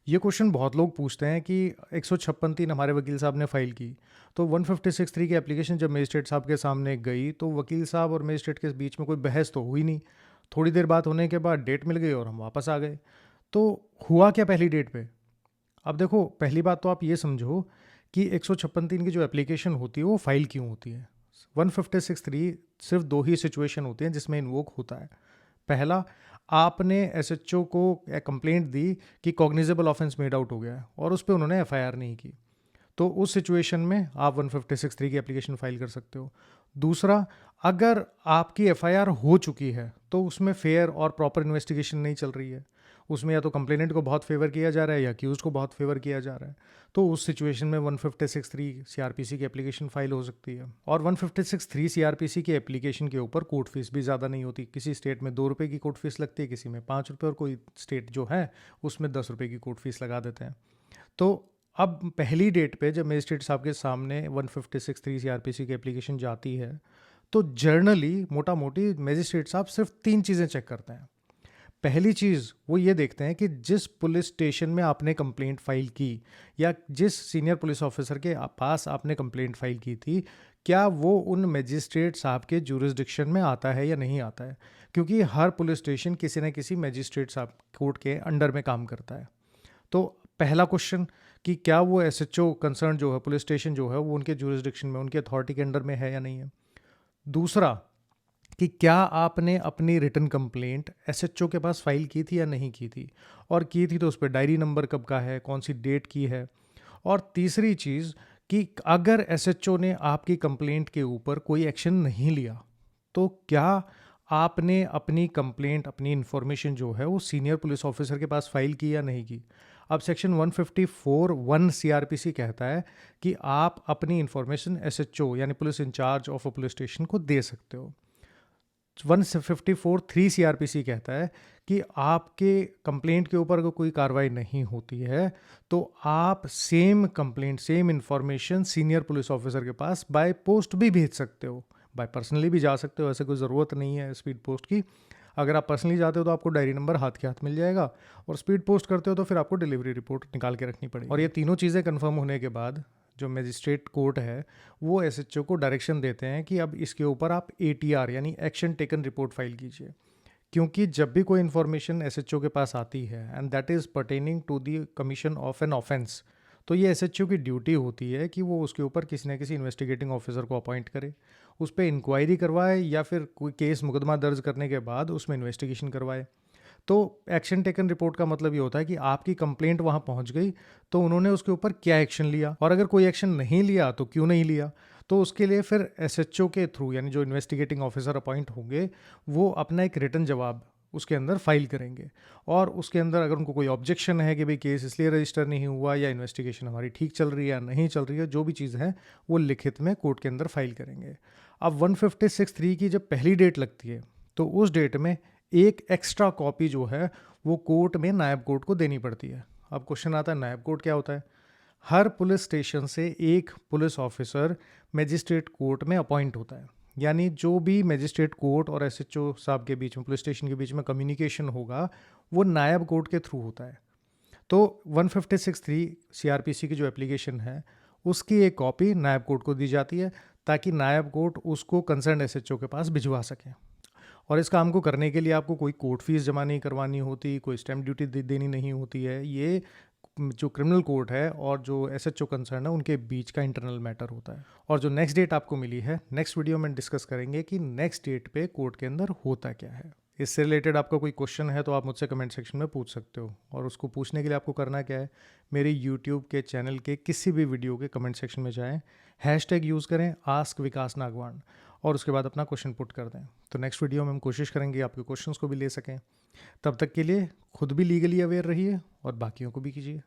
ये क्वेश्चन बहुत लोग पूछते हैं कि 156(3) हमारे वकील साहब ने फाइल की, तो 156(3) की एप्लीकेशन जब मजिस्ट्रेट साहब के सामने गई तो वकील साहब और मजिस्ट्रेट के बीच में कोई बहस तो हुई नहीं। थोड़ी देर बात होने के बाद डेट मिल गई और हम वापस आ गए। तो हुआ क्या पहली डेट पे? अब देखो, पहली बात तो आप ये समझो कि 156(3) की जो एप्लीकेशन होती है वो फाइल क्यों होती है। 156(3) सिर्फ दो ही सिचुएशन होती हैं जिसमें इन्वोक होता है। पहला, आपने एसएचओ को कंप्लेंट दी कि कॉग्निजेबल ऑफेंस मेड आउट हो गया है और उस पर उन्होंने एफआईआर नहीं की, तो उस सिचुएशन में आप 156(3) की एप्लीकेशन फाइल कर सकते हो। दूसरा, अगर आपकी एफआईआर हो चुकी है तो उसमें फेयर और प्रॉपर इन्वेस्टिगेशन नहीं चल रही है, उसमें या तो कंप्लेनेंट को बहुत फेवर किया जा रहा है या अक्यूज को बहुत फेवर किया जा रहा है, तो उस सिचुएशन में 156(3) सीआरपीसी की एप्लीकेशन फाइल हो सकती है। और 156(3) सीआरपीसी की एप्लीकेशन के ऊपर कोर्ट फीस भी ज़्यादा नहीं होती। किसी स्टेट में 2 रुपये की कोर्ट फीस लगती है, किसी में 5 रुपये, और कोई स्टेट जो है उसमें 10 रुपये की कोर्ट फीस लगा देते हैं। तो अब पहली डेट पे जब मजिस्ट्रेट साहब के सामने 156(3) सीआरपीसी की एप्लीकेशन जाती है तो जर्नली मोटा मोटी मजिस्ट्रेट साहब सिर्फ 3 चीज़ें चेक करते हैं। पहली चीज़ वो ये देखते हैं कि जिस पुलिस स्टेशन में आपने कंप्लेंट फाइल की या जिस सीनियर पुलिस ऑफिसर के पास आपने कंप्लेंट फाइल की थी, क्या वो उन मजिस्ट्रेट साहब के जुरिस्डिक्शन में आता है या नहीं आता है, क्योंकि हर पुलिस स्टेशन किसी न किसी मजिस्ट्रेट साहब कोर्ट के अंडर में काम करता है। तो पहला क्वेश्चन कि क्या वो एसएचओ कंसर्न जो है, पुलिस स्टेशन जो है, वो उनके जुरिस्डिक्शन में, उनके अथॉरिटी के अंडर में है या नहीं है। दूसरा, कि क्या आपने अपनी रिटन कंप्लेंट एसएचओ के पास फाइल की थी या नहीं की थी, और की थी तो उस पर डायरी नंबर कब का है, कौन सी डेट की है। और तीसरी चीज़ कि अगर एसएचओ ने आपकी कंप्लेंट के ऊपर कोई एक्शन नहीं लिया तो क्या आपने अपनी कंप्लेंट, अपनी इन्फॉर्मेशन जो है वो सीनियर पुलिस ऑफिसर के पास फाइल की या नहीं की। अब सेक्शन 154(1) सीआरपीसी कहता है कि आप अपनी इन्फॉर्मेशन एसएचओ यानी police in charge of a police station को दे सकते हो। 154(3) सीआरपीसी कहता है कि आपके कंप्लेंट के ऊपर अगर कोई कार्रवाई नहीं होती है तो आप same complaint, same information senior police officer के पास बाय पोस्ट भी भेज सकते हो, बाय पर्सनली भी जा सकते हो। ऐसे कोई ज़रूरत नहीं है स्पीड पोस्ट की। अगर आप पर्सनली जाते हो तो आपको डायरी नंबर हाथ के हाथ मिल जाएगा, और स्पीड पोस्ट करते हो तो फिर आपको डिलीवरी रिपोर्ट निकाल के रखनी पड़ेगी। और ये तीनों चीज़ें कंफर्म होने के बाद जो मजिस्ट्रेट कोर्ट है वो एसएचओ को डायरेक्शन देते हैं कि अब इसके ऊपर आप एटीआर यानी एक्शन टेकन रिपोर्ट फाइल कीजिए। क्योंकि जब भी कोई इन्फॉर्मेशन एसएचओ के पास आती है and that is pertaining to the commission of an offence, तो ये एसएचओ की ड्यूटी होती है कि वो उसके ऊपर किसी न किसी इन्वेस्टिगेटिंग ऑफिसर को अपॉइंट करे, उस पर इंक्वायरी करवाए या फिर कोई केस मुकदमा दर्ज करने के बाद उसमें इन्वेस्टिगेशन करवाए। तो एक्शन टेकन रिपोर्ट का मतलब ये होता है कि आपकी कंप्लेंट वहाँ पहुँच गई तो उन्होंने उसके ऊपर क्या एक्शन लिया, और अगर कोई एक्शन नहीं लिया तो क्यों नहीं लिया। तो उसके लिए फिर एसएचओ के थ्रू यानी जो इन्वेस्टिगेटिंग ऑफिसर अपॉइंट होंगे वो अपना एक रिटन जवाब उसके अंदर फाइल करेंगे, और उसके अंदर अगर उनको कोई ऑब्जेक्शन है कि भाई केस इसलिए रजिस्टर नहीं हुआ या इन्वेस्टिगेशन हमारी ठीक चल रही है या नहीं चल रही है, जो भी चीज़ है वो लिखित में कोर्ट के अंदर फाइल करेंगे। अब 156(3) की जब पहली डेट लगती है तो उस डेट में एक एक्स्ट्रा कॉपी जो है वो कोर्ट में नायब कोर्ट को देनी पड़ती है। अब क्वेश्चन आता है, नायब कोर्ट क्या होता है? हर पुलिस स्टेशन से एक पुलिस ऑफिसर मजिस्ट्रेट कोर्ट में अपॉइंट होता है, यानी जो भी मजिस्ट्रेट कोर्ट और एसएचओ साहब के बीच में, पुलिस स्टेशन के बीच में कम्युनिकेशन होगा वो नायब कोर्ट के थ्रू होता है। तो 156(3) सीआरपीसी की जो एप्लीकेशन है उसकी एक कॉपी नायब कोर्ट को दी जाती है ताकि नायब कोर्ट उसको कंसर्न एसएचओ के पास भिजवा सकें। और इस काम को करने के लिए आपको कोई कोर्ट फीस जमा नहीं करवानी होती, कोई स्टैम्प ड्यूटी देनी नहीं होती है। ये जो क्रिमिनल कोर्ट है और जो एसएचओ कंसर्न है उनके बीच का इंटरनल मैटर होता है। और जो नेक्स्ट डेट आपको मिली है, नेक्स्ट वीडियो में डिस्कस करेंगे कि नेक्स्ट डेट पे कोर्ट के अंदर होता क्या है। इससे रिलेटेड आपका कोई क्वेश्चन है तो आप मुझसे कमेंट सेक्शन में पूछ सकते हो, और उसको पूछने के लिए आपको करना क्या है, मेरे यूट्यूब के चैनल के किसी भी वीडियो के कमेंट सेक्शन में जाएं, हैशटैग यूज़ करें आस्क विकास नागवान, और उसके बाद अपना क्वेश्चन पुट कर दें। तो नेक्स्ट वीडियो में हम कोशिश करेंगे आपके क्वेश्चंस को भी ले सकें। तब तक के लिए खुद भी लीगली अवेयर रहिए और बाकियों को भी कीजिए।